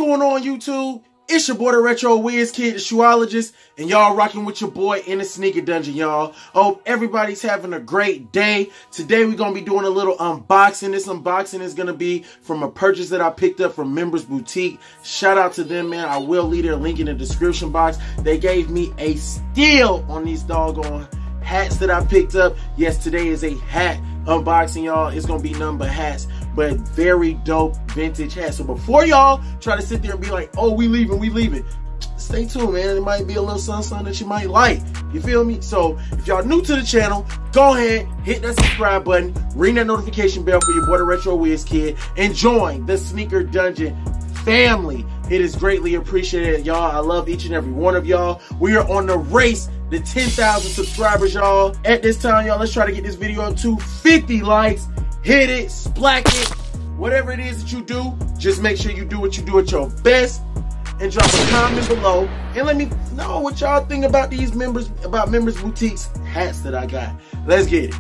going on, YouTube? It's your boy, DaRetroWizKid, the shoeologist, and y'all rocking with your boy in the sneaker dungeon, y'all. Hope everybody's having a great day. Today, we're going to be doing a little unboxing. This unboxing is going to be from a purchase that I picked up from Members Boutique. Shout out to them, man. I will leave their link in the description box. They gave me a steal on these doggone hats that I picked up. Yes, today is a hat unboxing, y'all. It's gonna be nothing but hats, but very dope vintage hats. So before y'all try to sit there and be like, oh, we leaving, stay tuned, man. It might be a little something that you might like. You feel me? So if y'all new to the channel, go ahead, hit that subscribe button, ring that notification bell for your boy, DaRetroWizKid, and join the Sneaker Dungeon family. It is greatly appreciated, y'all. I love each and every one of y'all. We are on the race to 10,000 subscribers, y'all. At this time, y'all, let's try to get this video up to 50 likes. Hit it, splack it, whatever it is that you do, just make sure you do what you do at your best, and drop a comment below and let me know what y'all think about these Members Boutique's hats that I got. Let's get it.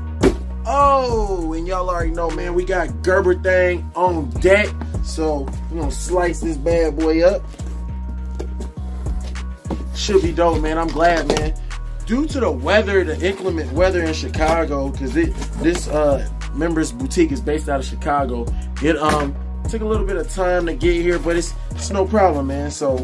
Oh, and y'all already know, man, we got Gerber thing on deck. So we're gonna slice this bad boy up. Should be dope, man. I'm glad, man. Due to the weather, the inclement weather in Chicago, because this Members Boutique is based out of Chicago, it took a little bit of time to get here, but it's no problem, man. So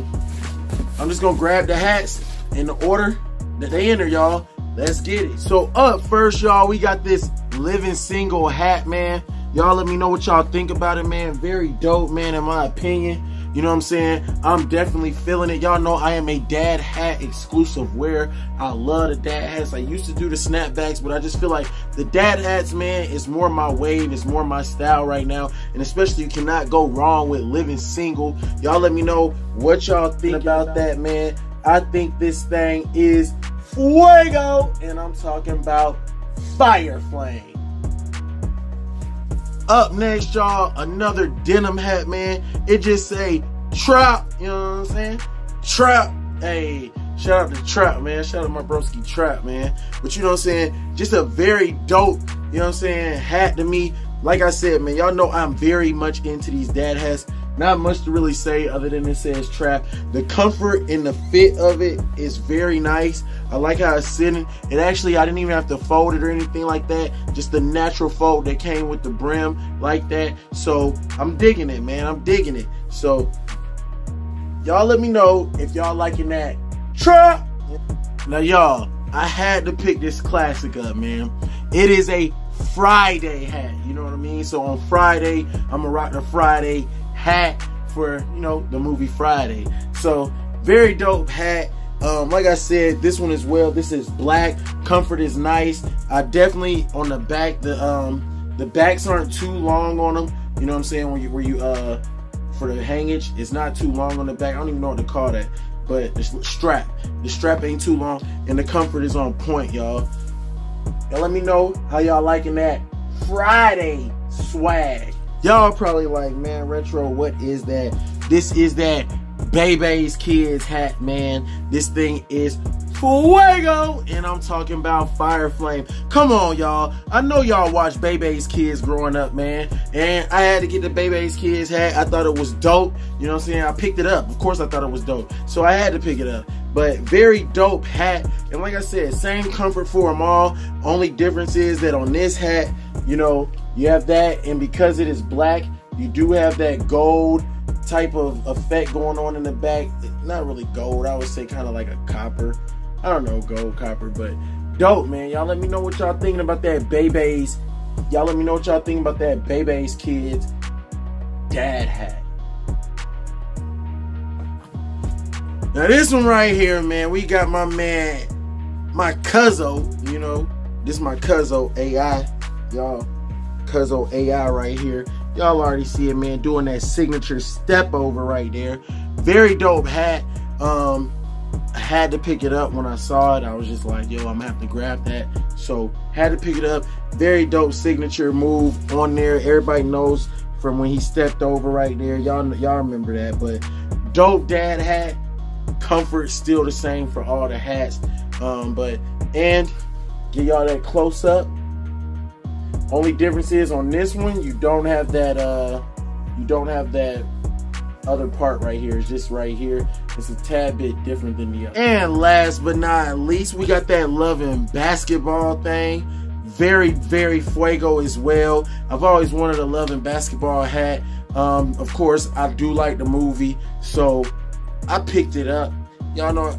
I'm just gonna grab the hats in the order that they enter, y'all. Let's get it. So up first, y'all, we got this Living Single hat, man. Y'all let me know what y'all think about it, man. Very dope, man, in my opinion. You know what I'm saying? I'm definitely feeling it. Y'all know I am a dad hat exclusive wearer. I love the dad hats. I used to do the snapbacks, but I just feel like the dad hats, man, is more my wave. It's more my style right now. And especially, you cannot go wrong with Living Single. Y'all let me know what y'all think about that, man. I think this thing is fuego, and I'm talking about fire flame. Up next, y'all, another denim hat, man. It just say Trap, you know what I'm saying? Trap. Hey, shout out to Trap, man. Shout out to my broski Trap, man. But you know what I'm saying? Just a very dope, you know what I'm saying, hat to me. Like I said, man, y'all know I'm very much into these dad hats. Not much to really say other than it says Trap. The comfort and the fit of it is very nice. I like how it's sitting. And actually, I didn't even have to fold it or anything like that. Just the natural fold that came with the brim like that. So I'm digging it, man. I'm digging it. So y'all let me know if y'all liking that Trap. Now, y'all, I had to pick this classic up, man. It is a Friday hat. You know what I mean? So on Friday, I'm gonna rock the Friday hat for, you know, the movie Friday. So very dope hat. Like I said, this one as well, this is black. Comfort is nice. I definitely, on the back, the backs aren't too long on them, you know what I'm saying, where you for the hangage, it's not too long on the back. I don't even know what to call that, but the strap ain't too long, and the comfort is on point, y'all. Y'all let me know how y'all liking that Friday swag. Y'all probably like, man, Retro, what is that? This is that DaRetroWizKid hat, man. This thing is fuego, and I'm talking about fire flame. Come on, y'all. I know y'all watched DaRetroWizKid growing up, man, and I had to get the DaRetroWizKid hat. I thought it was dope. You know what I'm saying? I picked it up. Of course, I thought it was dope, so I had to pick it up. But very dope hat, and like I said, same comfort for them all. Only difference is that on this hat, you know, you have that, and because it is black, you do have that gold type of effect going on in the back. Not really gold, I would say kind of like a copper. I don't know, gold, copper, but dope, man. Y'all let me know what y'all thinking about that Baby's. Y'all let me know what y'all thinking about that DaRetroWizKid dad hat. Now this one right here, man, we got my man, my cuzzo, you know, this is my cuzzo AI, y'all. Cuzzo AI right here. Y'all already see it, man, doing that signature step over right there. Very dope hat. I had to pick it up when I saw it. I was just like, yo, I'm gonna have to grab that. So had to pick it up. Very dope signature move on there. Everybody knows from when he stepped over right there. Y'all remember that. But dope dad hat. Comfort still the same for all the hats. And give y'all that close up. Only difference is on this one, you don't have that other part right here is just right here. It's a tad bit different than the other. And last but not least, we got that Loving Basketball thing. Very, very fuego as well. I've always wanted a Loving Basketball hat. Of course, I do like the movie, so I picked it up. Y'all know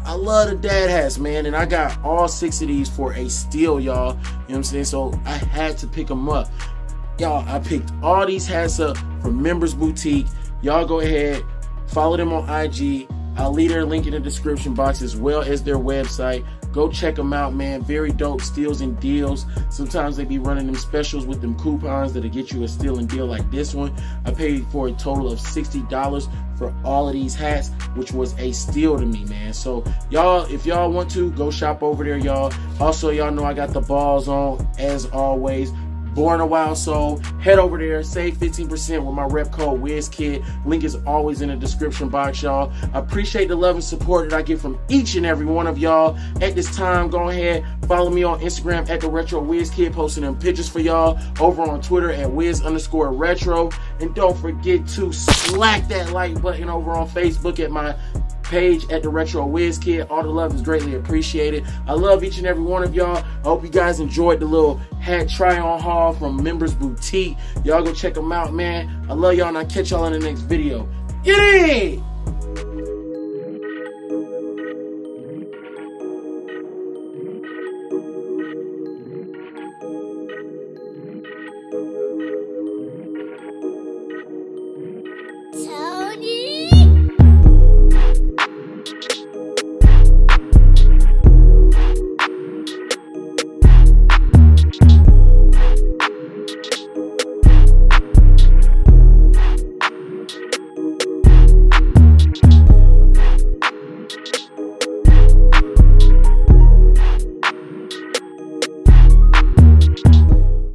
I love the dad hats, man, and I got all 6 of these for a steal, y'all. You know what I'm saying? So I had to pick them up. Y'all, I picked all these hats up from Members Boutique. Y'all go ahead, follow them on IG. I'll leave their link in the description box as well as their website. Go check them out, man. Very dope steals and deals. Sometimes they be running them specials with them coupons that'll get you a steal and deal like this one. I paid for a total of $60 for all of these hats, which was a steal to me, man. So y'all, if y'all want to, go shop over there, y'all. Also, y'all know I got the balls on as always. Born a Wild Soul. Head over there, save 15% with my rep code WizKid. Link is always in the description box, y'all. I appreciate the love and support that I get from each and every one of y'all. At this time, go ahead, follow me on Instagram at DaRetroWizKid, posting them pictures for y'all. Over on Twitter at Wiz_retro. And don't forget to slack that like button over on Facebook at my page at DaRetroWizKid. All the love is greatly appreciated. I love each and every one of y'all. I hope you guys enjoyed the little hat try-on haul from Members Boutique. Y'all go check them out, man. I love y'all, and I'll catch y'all in the next video. Get it!